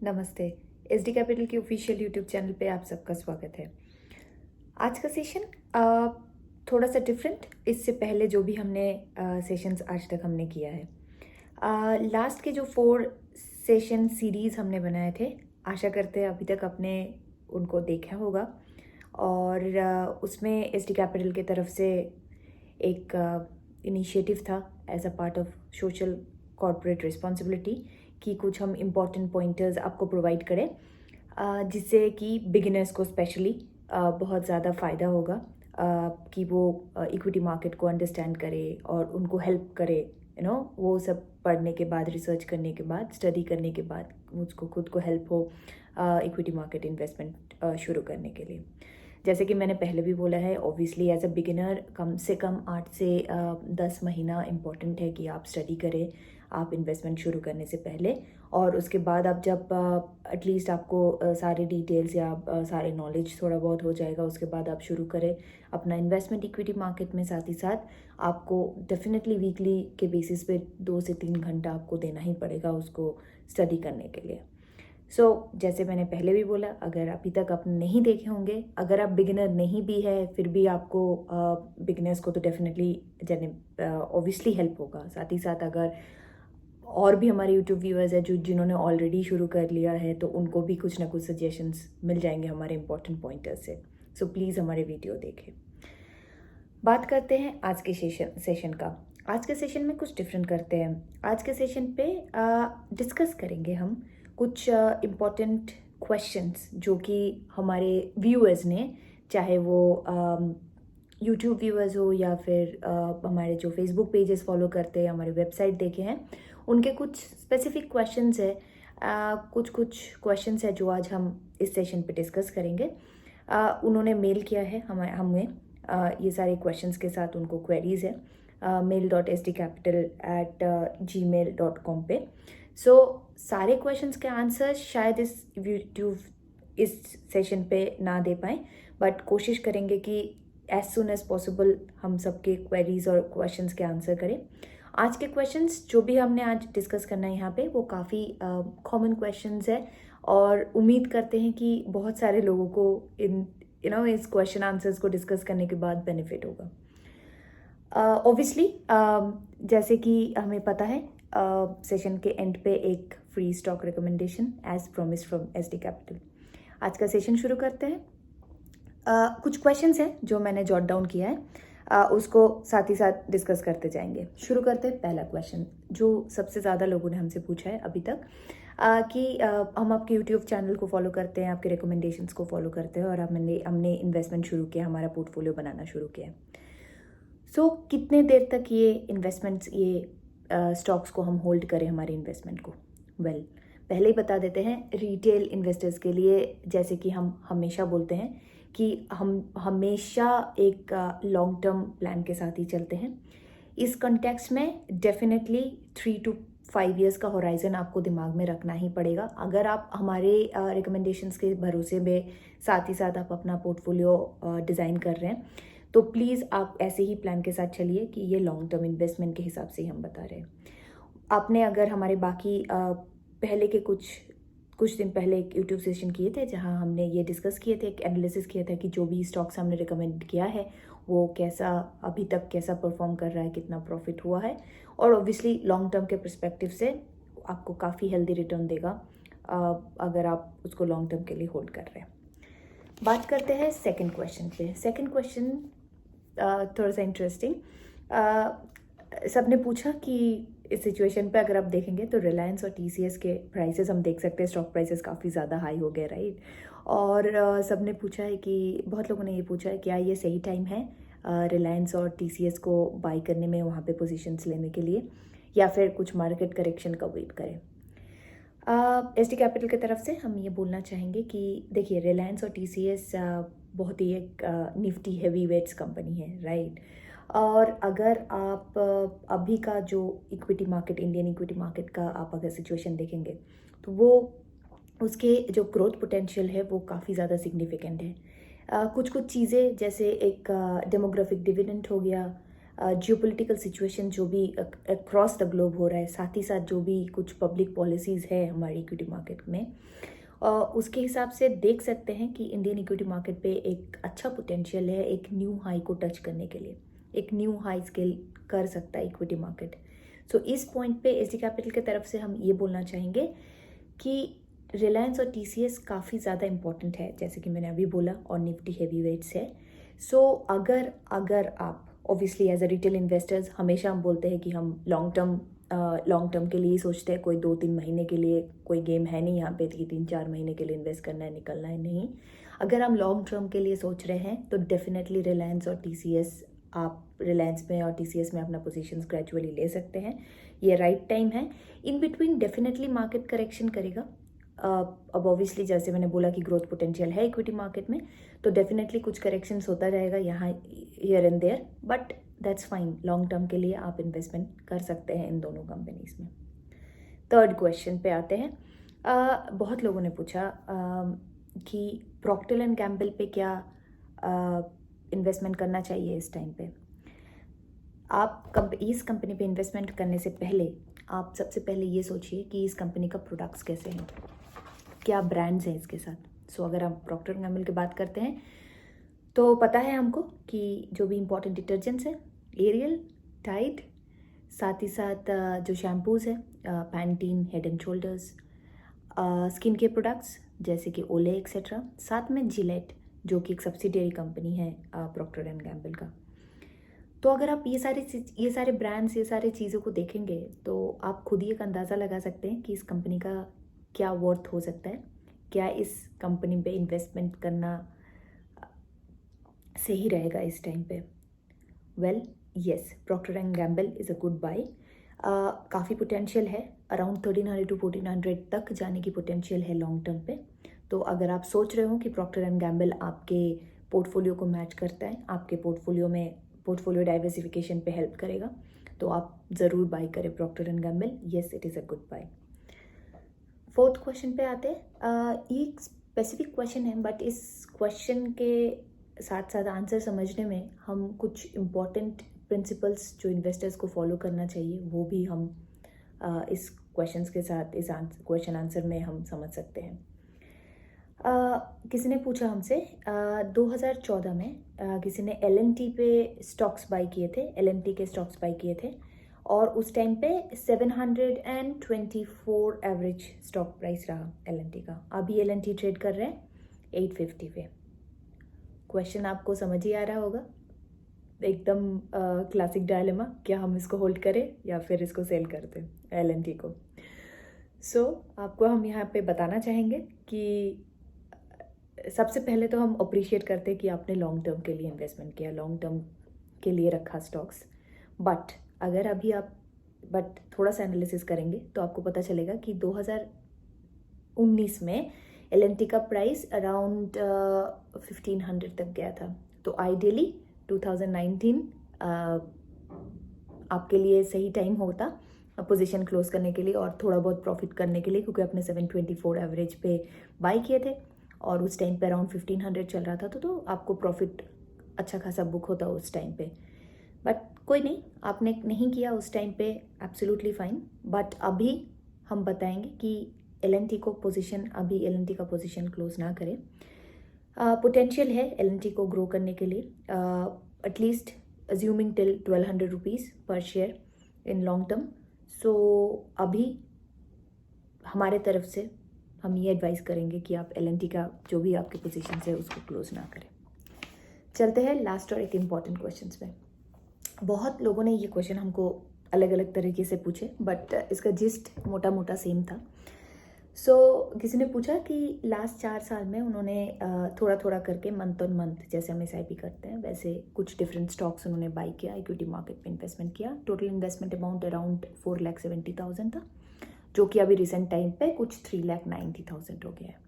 नमस्ते। SD capital के official YouTube channel पे आप सबका स्वागत है। आज का सेशन थोड़ा सा डिफरेंट, इससे पहले जो भी हमने सेशंस आज तक हमने किया है। लास्ट के जो 4 सेशन सीरीज़ हमने बनाए थे, आशा करते हैं अभी तक आपने उनको देखा होगा। और उसमें एसडी कैपिटल की तरफ से एक इनिशिएटिव था as a part of social corporate responsibility कि कुछ हम इम्पॉर्टेंट पॉइंटर्स आपको प्रोवाइड करें, जिससे कि बिगिनर्स को स्पेशली बहुत ज़्यादा फ़ायदा होगा, कि वो इक्विटी मार्केट को अंडरस्टैंड करे और उनको हेल्प करे। वो सब पढ़ने के बाद, रिसर्च करने के बाद, स्टडी करने के बाद मुझको खुद को हेल्प हो इक्विटी मार्केट इन्वेस्टमेंट शुरू करने के लिए। जैसे कि मैंने पहले भी बोला है, ऑब्वियसली एज अ बिगिनर कम से कम 8 से 10 महीना इम्पॉर्टेंट है कि आप स्टडी करें आप इन्वेस्टमेंट शुरू करने से पहले। और उसके बाद आप जब एटलीस्ट आपको सारे डिटेल्स या सारे नॉलेज थोड़ा बहुत हो जाएगा, उसके बाद आप शुरू करें अपना इन्वेस्टमेंट इक्विटी मार्केट में। साथ ही साथ आपको डेफिनेटली वीकली के बेसिस पे 2 से 3 घंटा आपको देना ही पड़ेगा उसको स्टडी करने के लिए। जैसे मैंने पहले भी बोला, अगर अभी तक आप नहीं देखे होंगे, अगर आप बिगिनर नहीं भी है फिर भी आपको बिगिनर्स को तो डेफिनेटली ऑब्वियसली हेल्प होगा। साथ ही साथ अगर और भी हमारे यूट्यूब व्यूअर्स है जिन्होंने ऑलरेडी शुरू कर लिया है, तो उनको भी कुछ ना कुछ सजेशंस मिल जाएंगे हमारे इंपॉर्टेंट पॉइंटर्स से। प्लीज़ हमारे वीडियो देखें। बात करते हैं आज के सेशन का। आज के सेशन में कुछ डिफरेंट करते हैं। आज के सेशन पे डिस्कस करेंगे हम कुछ इम्पॉर्टेंट क्वेश्चंस जो कि हमारे व्यूअर्स ने, चाहे वो यूट्यूब व्यूअर्स हो या फिर हमारे जो फेसबुक पेजेस फॉलो करते हैं, हमारे वेबसाइट देखे हैं, उनके कुछ स्पेसिफिक क्वेश्चंस है। कुछ क्वेश्चंस है जो आज हम इस सेशन पे डिस्कस करेंगे। उन्होंने मेल किया है हमें ये सारे क्वेश्चंस के साथ उनको क्वेरीज है mail.sdcapital@gmail.com पे। सारे क्वेश्चंस के आंसर शायद इस सेशन पे ना दे पाए, बट कोशिश करेंगे कि एज सुन एज पॉसिबल हम सबके क्वेरीज और क्वेश्चंस के आंसर करें। आज के क्वेश्चंस जो भी हमने आज डिस्कस करना है यहाँ पे, वो काफ़ी कॉमन क्वेश्चंस है और उम्मीद करते हैं कि बहुत सारे लोगों को इस क्वेश्चन आंसर्स को डिस्कस करने के बाद बेनिफिट होगा। ऑब्वियसली जैसे कि हमें पता है, सेशन के एंड पे एक free stock recommendation as promise from SD Capital. आज का सेशन शुरू करते हैं। कुछ क्वेश्चंस हैं जो मैंने जॉट डाउन किया है, उसको साथ ही साथ डिस्कस करते जाएंगे। शुरू करते हैं। पहला क्वेश्चन जो सबसे ज़्यादा लोगों ने हमसे पूछा है अभी तक, कि हम आपके यूट्यूब चैनल को फॉलो करते हैं, आपके रिकमेंडेशंस को फॉलो करते हैं और हमने इन्वेस्टमेंट शुरू किया, हमारा पोर्टफोलियो बनाना शुरू किया। कितने देर तक ये इन्वेस्टमेंट्स, ये स्टॉक्स को हम होल्ड करें हमारे इन्वेस्टमेंट को? पहले ही बता देते हैं, रिटेल इन्वेस्टर्स के लिए जैसे कि हम हमेशा बोलते हैं कि हम हमेशा एक लॉन्ग टर्म प्लान के साथ ही चलते हैं। इस कॉन्टेक्स्ट में डेफिनेटली 3 to 5 ईयर्स का होराइजन आपको दिमाग में रखना ही पड़ेगा। अगर आप हमारे रिकमेंडेशंस के भरोसे में साथ ही साथ आप अपना पोर्टफोलियो डिज़ाइन कर रहे हैं, तो प्लीज़ आप ऐसे ही प्लान के साथ चलिए कि ये लॉन्ग टर्म इन्वेस्टमेंट के हिसाब से ही हम बता रहे हैं। आपने अगर हमारे बाकी पहले के कुछ दिन पहले एक यूट्यूब सेशन किए थे जहां हमने ये डिस्कस किए थे, एक एनालिसिस किया था कि जो भी स्टॉक्स हमने रिकमेंड किया है वो कैसा अभी तक कैसा परफॉर्म कर रहा है, कितना प्रॉफिट हुआ है, और ऑब्वियसली लॉन्ग टर्म के परस्पेक्टिव से आपको काफ़ी हेल्दी रिटर्न देगा अगर आप उसको लॉन्ग टर्म के लिए होल्ड कर रहे हैं। बात करते हैं सेकंड क्वेश्चन पे। सेकंड क्वेश्चन थोड़ा सा इंटरेस्टिंग। सबने पूछा कि इस सिचुएशन पे अगर आप देखेंगे तो रिलायंस और टीसीएस के प्राइसेस हम देख सकते हैं, स्टॉक प्राइसेस काफ़ी ज़्यादा हाई हो गए, राइट। और सबने पूछा है कि बहुत लोगों ने ये पूछा है क्या ये सही टाइम है रिलायंस और टीसीएस को बाई करने में, वहाँ पे पोजीशंस लेने के लिए, या फिर कुछ मार्केट करेक्शन का वेट करें? एसडी कैपिटल की तरफ से हम ये बोलना चाहेंगे कि देखिए, रिलायंस और टीसीएस बहुत ही एक निफ्टी हैवी वेट्स कंपनी है, राइट। और अगर आप अभी का जो equity market, Indian equity market का आप अगर सिचुएशन देखेंगे, तो वो उसके जो ग्रोथ पोटेंशियल है वो काफ़ी ज़्यादा सिग्निफिकेंट है। कुछ चीज़ें जैसे एक डेमोग्राफिक डिविडेंड हो गया, जियोपॉलिटिकल सिचुएशन जो भी अक्रॉस द ग्लोब हो रहा है, साथ ही साथ जो भी कुछ पब्लिक पॉलिसीज़ है हमारी इक्विटी मार्केट में, उसके हिसाब से देख सकते हैं कि इंडियन इक्विटी मार्केट पे एक अच्छा पोटेंशियल है एक न्यू हाई को टच करने के लिए, एक न्यू हाई स्केल कर सकता है इक्विटी मार्केट। सो इस पॉइंट पे एसडी कैपिटल की तरफ से हम ये बोलना चाहेंगे कि रिलायंस और टीसीएस काफ़ी ज़्यादा इंपॉर्टेंट है, जैसे कि मैंने अभी बोला, और निफ्टी हैवी वेट्स है। सो अगर आप obviously as a retail investors हमेशा हम बोलते हैं कि हम लॉन्ग टर्म के लिए ही सोचते हैं, कोई 2-3 महीने के लिए कोई गेम है नहीं यहाँ पे कि 3-4 महीने के लिए इन्वेस्ट करना है निकलना है, नहीं। अगर हम लॉन्ग टर्म के लिए सोच रहे हैं तो डेफिनेटली रिलायंस और टीसीएस, आप रिलायंस में और टीसीएस में अपना पोजीशंस ग्रेजुअली ले सकते हैं, ये राइट टाइम है। In between definitely market correction करेगा। अब ऑब्वियसली जैसे मैंने बोला कि ग्रोथ पोटेंशियल है इक्विटी मार्केट में, तो डेफिनेटली कुछ करेक्शंस होता रहेगा यहाँ here and there, but that's fine. Long term के लिए आप इन्वेस्टमेंट कर सकते हैं इन दोनों कंपनीज में। थर्ड क्वेश्चन पे आते हैं। बहुत लोगों ने पूछा कि प्रॉक्टर एंड गैम्बल पे क्या इन्वेस्टमेंट करना चाहिए इस टाइम पे। आप इस कंपनी पे इन्वेस्टमेंट करने से पहले आप सबसे पहले ये सोचिए कि इस कंपनी का प्रोडक्ट्स कैसे हैं, क्या ब्रांड्स हैं इसके साथ। सो अगर हम प्रॉक्टर एंड गैम्बल की बात करते हैं तो पता है हमको कि जो भी इम्पोर्टेंट डिटर्जेंट्स है, एरियल, टाइड, साथ ही साथ जो शैम्पूज़ है, Pantene, head and shoulders, skin care products जैसे कि ओले एक्सेट्रा, साथ में जिलेट जो कि एक सब्सिडियरी कंपनी है प्रॉक्टर एंड गैम्बल का। तो अगर आप ये सारे ब्रांड्स, ये सारी चीज़ों को देखेंगे तो आप खुद ही एक अंदाज़ा लगा सकते हैं कि इस कंपनी का क्या वर्थ हो सकता है, क्या इस कंपनी पे इन्वेस्टमेंट करना सही रहेगा इस टाइम पे। Well yes, Procter and Gamble is a good buy. काफ़ी पोटेंशियल है, अराउंड 1300 to 1400 तक जाने की पोटेंशियल है लॉन्ग टर्म पे। तो अगर आप सोच रहे हो कि प्रॉक्टर एंड गैम्बल आपके पोर्टफोलियो को मैच करता है, आपके पोर्टफोलियो डाइवर्सिफिकेशन पे हेल्प करेगा, तो आप ज़रूर बाय करें Procter and Gamble. Yes, it is a good buy. Fourth question पे आते हैं। ये एक स्पेसिफिक क्वेश्चन है, बट इस क्वेश्चन के साथ साथ आंसर समझने में हम कुछ इम्पॉर्टेंट प्रिंसिपल्स जो इन्वेस्टर्स को फॉलो करना चाहिए वो भी हम इस क्वेश्चंस के साथ, इस क्वेश्चन आंसर में हम समझ सकते हैं। किसी ने पूछा हमसे 2014 में किसी ने LNT पे स्टॉक्स बाई किए थे, LNT के स्टॉक्स बाई किए थे, और उस टाइम पे 724 एवरेज स्टॉक प्राइस रहा LNT का। अभी LNT ट्रेड कर रहे हैं 850 पे। क्वेश्चन आपको समझ ही आ रहा होगा, एकदम क्लासिक डायलेमा, क्या हम इसको होल्ड करें या फिर इसको सेल कर दें LNT को। सो आपको हम यहाँ पे बताना चाहेंगे कि सबसे पहले तो हम अप्रिशिएट करते हैं कि आपने लॉन्ग टर्म के लिए इन्वेस्टमेंट किया, लॉन्ग टर्म के लिए रखा स्टॉक्स। बट अगर अभी आप थोड़ा सा एनालिसिस करेंगे तो आपको पता चलेगा कि 2019 में LNT का प्राइस अराउंड 1500 तक गया था। तो आइडियली 2019 आपके लिए सही टाइम होता पोजीशन क्लोज करने के लिए और थोड़ा बहुत प्रॉफिट करने के लिए, क्योंकि आपने 724 एवरेज पे बाई किए थे और उस टाइम पे अराउंड 1500 चल रहा था, तो आपको प्रॉफिट अच्छा खासा बुक होता उस टाइम पे। बट कोई नहीं, आपने नहीं किया उस टाइम पे, एब्सोल्युटली फाइन। बट अभी हम बताएंगे कि LNT को पोजीशन, अभी LNT का पोजीशन क्लोज ना करें। पोटेंशियल है LNT को ग्रो करने के लिए, एटलीस्ट अज्यूमिंग टिल 1200 रुपीज़ पर शेयर इन लॉन्ग टर्म। सो अभी हमारे तरफ से हम ये एडवाइस करेंगे कि आप LNT का जो भी आपके पोजीशन है उसको क्लोज ना करें। चलते हैं लास्ट और एक इम्पॉर्टेंट क्वेश्चन में। बहुत लोगों ने ये क्वेश्चन हमको अलग अलग तरीके से पूछे, बट इसका जिस्ट मोटा मोटा सेम था। किसी ने पूछा कि लास्ट 4 साल में उन्होंने थोड़ा थोड़ा करके मंथ ऑन मंथ, जैसे हम SIP करते हैं वैसे कुछ डिफरेंट स्टॉक्स उन्होंने बाई किया, इक्विटी मार्केट में इन्वेस्टमेंट किया। टोटल इन्वेस्टमेंट अमाउंट अराउंड 4,70,000 था, जो कि अभी रिसेंट टाइम पे कुछ 3,90,000 हो गया है।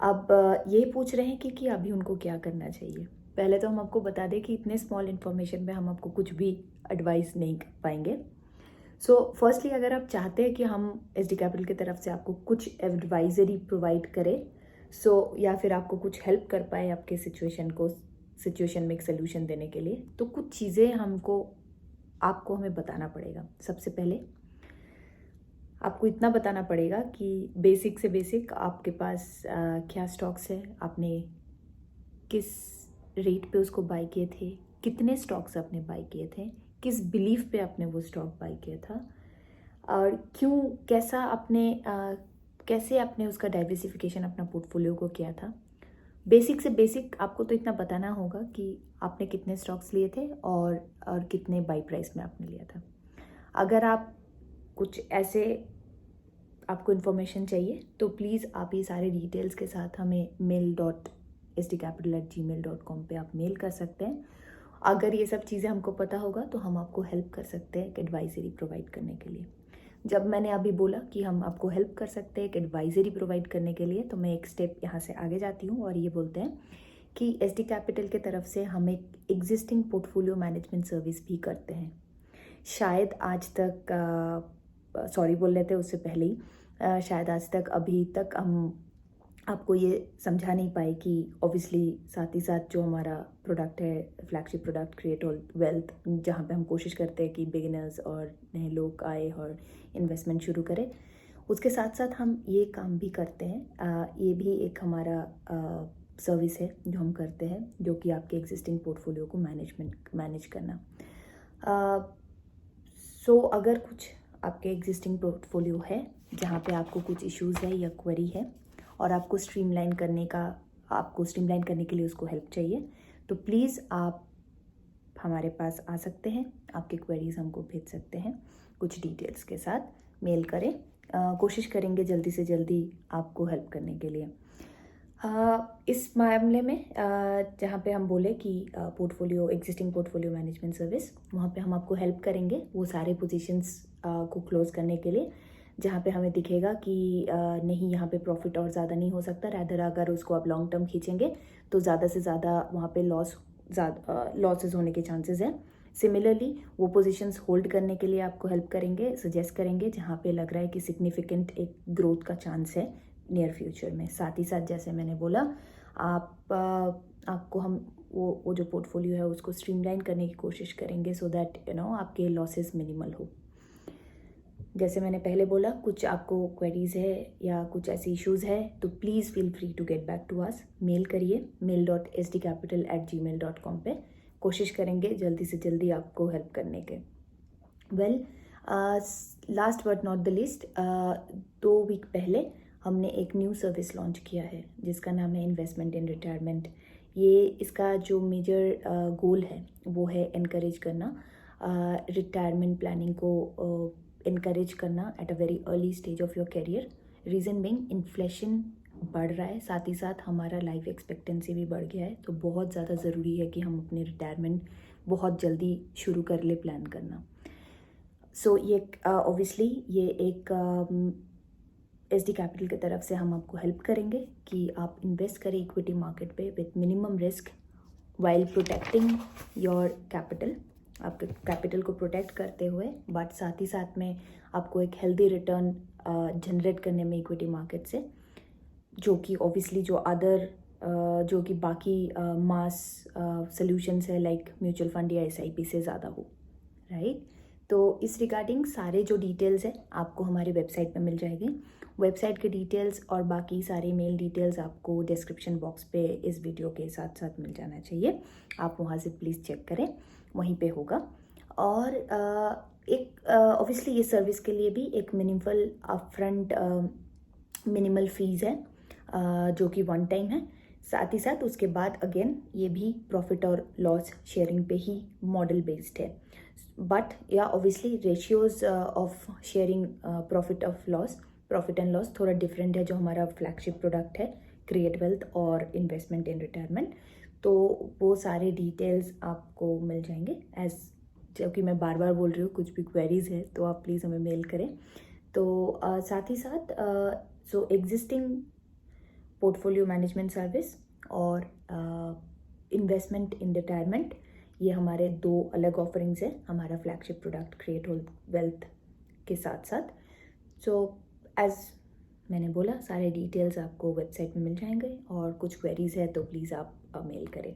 अब ये पूछ रहे हैं कि अभी उनको क्या करना चाहिए। पहले तो हम आपको बता दें कि इतने स्मॉल इन्फॉर्मेशन में हम आपको कुछ भी एडवाइस नहीं कर पाएंगे। फर्स्टली अगर आप चाहते हैं कि हम SD कैपिटल की तरफ से आपको कुछ एडवाइजरी प्रोवाइड करें, या फिर आपको कुछ हेल्प कर पाए आपके सिचुएशन को सिचुएशन में एक सोल्यूशन देने के लिए। तो कुछ चीज़ें आपको हमें बताना पड़ेगा। सबसे पहले आपको इतना बताना पड़ेगा कि बेसिक से बेसिक आपके पास क्या स्टॉक्स है, आपने किस रेट पे उसको बाय किए थे, कितने स्टॉक्स आपने बाय किए थे, किस बिलीफ पे आपने वो स्टॉक बाय किया था, और क्यों, कैसे आपने उसका डाइवर्सिफिकेशन अपना पोर्टफोलियो को किया था। बेसिक से बेसिक आपको तो इतना बताना होगा कि आपने कितने स्टॉक्स लिए थे और कितने बाई प्राइस में आपने लिया था। अगर आप कुछ ऐसे आपको इन्फॉर्मेशन चाहिए तो प्लीज़ आप ये सारे डिटेल्स के साथ हमें mail.sdcapital@gmail.com पे आप मेल कर सकते हैं। अगर ये सब चीज़ें हमको पता होगा तो हम आपको हेल्प कर सकते हैं एक एडवाइजरी प्रोवाइड करने के लिए। जब मैंने अभी बोला कि हम आपको हेल्प कर सकते हैं एक एडवाइजरी प्रोवाइड करने के लिए, तो मैं एक स्टेप यहाँ से आगे जाती हूँ और ये बोलते हैं कि SD कैपिटल की तरफ से हम एक एग्जिस्टिंग पोर्टफोलियो मैनेजमेंट सर्विस भी करते हैं। शायद आज तक सॉरी बोल रहे थे उससे पहले ही, शायद आज तक अभी तक हम आपको ये समझा नहीं पाए कि ऑब्वियसली साथ ही साथ जो हमारा प्रोडक्ट है, फ्लैगशिप प्रोडक्ट क्रिएट वेल्थ, जहाँ पे हम कोशिश करते हैं कि बिगिनर्स और नए लोग आए और इन्वेस्टमेंट शुरू करें, उसके साथ साथ हम ये काम भी करते हैं। ये भी एक हमारा सर्विस है जो हम करते हैं, जो कि आपके एग्जिस्टिंग पोर्टफोलियो को मैनेज करना। सो अगर कुछ आपके एग्जिस्टिंग पोर्टफोलियो है जहाँ पे आपको कुछ इश्यूज़ है या क्वेरी है और आपको स्ट्रीमलाइन करने के लिए उसको हेल्प चाहिए, तो प्लीज़ आप हमारे पास आ सकते हैं, आपके क्वेरीज हमको भेज सकते हैं कुछ डिटेल्स के साथ, मेल करें। कोशिश करेंगे जल्दी से जल्दी आपको हेल्प करने के लिए। इस मामले में जहाँ पे हम बोले कि एग्जिस्टिंग पोर्टफोलियो मैनेजमेंट सर्विस, वहाँ पे हम आपको हेल्प करेंगे वो सारे पोजीशंस को क्लोज करने के लिए जहाँ पे हमें दिखेगा कि नहीं, यहाँ पे प्रॉफिट और ज़्यादा नहीं हो सकता, रैदर अगर उसको आप लॉन्ग टर्म खींचेंगे तो ज़्यादा से ज़्यादा वहाँ पे लॉसेस होने के चांसेस हैं। सिमिलरली वो पोजीशंस होल्ड करने के लिए आपको हेल्प करेंगे, सजेस्ट करेंगे जहाँ पे लग रहा है कि सिग्निफिकेंट एक ग्रोथ का चांस है नियर फ्यूचर में। साथ ही साथ जैसे मैंने बोला, आपको हम वो जो पोर्टफोलियो है उसको स्ट्रीमलाइन करने की कोशिश करेंगे सो दैट आपके लॉसेस मिनिमल हो। जैसे मैंने पहले बोला, कुछ आपको क्वेरीज है या कुछ ऐसे इश्यूज़ है तो please feel free to get back to us. Mail करिए mail.sdcapital@gmail.com पे। कोशिश करेंगे जल्दी से जल्दी आपको हेल्प करने के। Last but not the list, 2 week पहले हमने एक न्यू सर्विस लॉन्च किया है जिसका नाम है इन्वेस्टमेंट इन रिटायरमेंट। इसका जो मेजर गोल है वो है एनकरेज करना, रिटायरमेंट प्लानिंग को इनकरेज करना at a very early stage of your career. Reason being, inflation बढ़ रहा है, साथ ही साथ हमारा लाइफ एक्सपेक्टेंसी भी बढ़ गया है, तो बहुत ज़्यादा ज़रूरी है कि हम अपने रिटायरमेंट बहुत जल्दी शुरू कर ले प्लान करना। सो ये ऑब्वियसली ये एक SD कैपिटल की तरफ से हम आपको हेल्प करेंगे कि आप इन्वेस्ट करें इक्विटी मार्केट पे with minimum risk while protecting your capital, आपके कैपिटल को प्रोटेक्ट करते हुए, बट साथ ही साथ में आपको एक हेल्दी रिटर्न जनरेट करने में इक्विटी मार्केट से, जो कि ऑब्वियसली जो कि बाकी मास सॉल्यूशंस है लाइक म्यूचुअल फंड या SIP से ज़्यादा हो, राइट। तो इस रिगार्डिंग सारे जो डिटेल्स हैं आपको हमारी वेबसाइट पे मिल जाएगी। वेबसाइट के डिटेल्स और बाकी सारे मेल डिटेल्स आपको डिस्क्रिप्शन बॉक्स पे इस वीडियो के साथ साथ मिल जाना चाहिए। आप वहाँ से प्लीज़ चेक करें, वहीं पे होगा। और एक ऑब्वियसली ये सर्विस के लिए भी एक मिनिमल फीस है जो कि 1 टाइम है। साथ ही साथ उसके बाद अगेन ये भी प्रॉफिट और लॉस शेयरिंग पे ही मॉडल बेस्ड है, बट या obviously ratios of sharing profit and loss थोड़ा डिफरेंट है जो हमारा फ्लैगशिप प्रोडक्ट है क्रिएट वेल्थ और इन्वेस्टमेंट इन रिटायरमेंट। तो वो सारे डिटेल्स आपको मिल जाएंगे, जो कि मैं बार बार बोल रही हूँ, कुछ भी क्वेरीज है तो आप प्लीज़ हमें मेल करें। तो साथ ही साथ सो एग्जिस्टिंग पोर्टफोलियो मैनेजमेंट सर्विस और इन्वेस्टमेंट इन रिटायरमेंट, ये हमारे 2 अलग ऑफरिंग्स हैं हमारा फ्लैगशिप प्रोडक्ट क्रिएट वेल्थ के साथ साथ। सो एज मैंने बोला, सारे डिटेल्स आपको वेबसाइट में मिल जाएंगे और कुछ क्वेरीज है तो प्लीज़ आप मेल करें।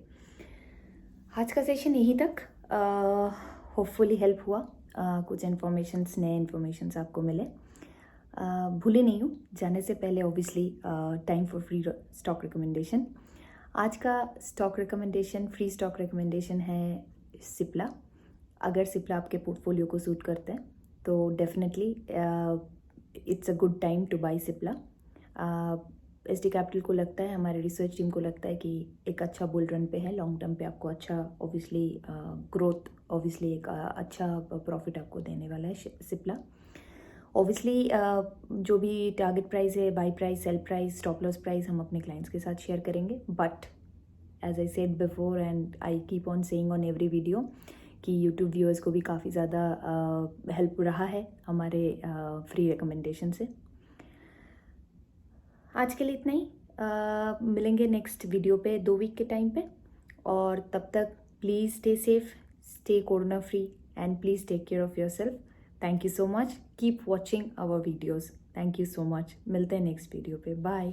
आज का सेशन यहीं तक। होपफुली हेल्प हुआ, कुछ इन्फॉर्मेशंस, नए इन्फॉर्मेशंस आपको मिले। भूले नहीं हूँ, जाने से पहले obviously time for free stock recommendation. आज का stock recommendation, free stock recommendation है सिप्ला। अगर सिप्ला आपके पोर्टफोलियो को सूट करते हैं तो definitely it's a good time two by Cipla. SD capital को लगता है, हमारे रिसर्च टीम को लगता है कि एक अच्छा बुल रन पे है, लॉन्ग टर्म पे आपको अच्छा ऑब्वियसली ग्रोथ, ऑब्वियसली एक अच्छा प्रॉफिट आपको देने वाला है सिप्ला। ऑब्वियसली जो भी टारगेट प्राइस है, buy price, sell price, stop loss price हम अपने क्लाइंट्स के साथ शेयर करेंगे। But as I said before and I keep on saying on every video कि यूट्यूब व्यूअर्स को भी काफ़ी ज़्यादा हेल्प रहा है हमारे फ्री रिकमेंडेशन से। आज के लिए इतना ही। मिलेंगे नेक्स्ट वीडियो पे 2 वीक के टाइम पे, और तब तक please stay safe, stay corona free, and please take care of yourself. Thank you so much, keep watching our videos. Thank you so much, मिलते हैं नेक्स्ट वीडियो पे, bye.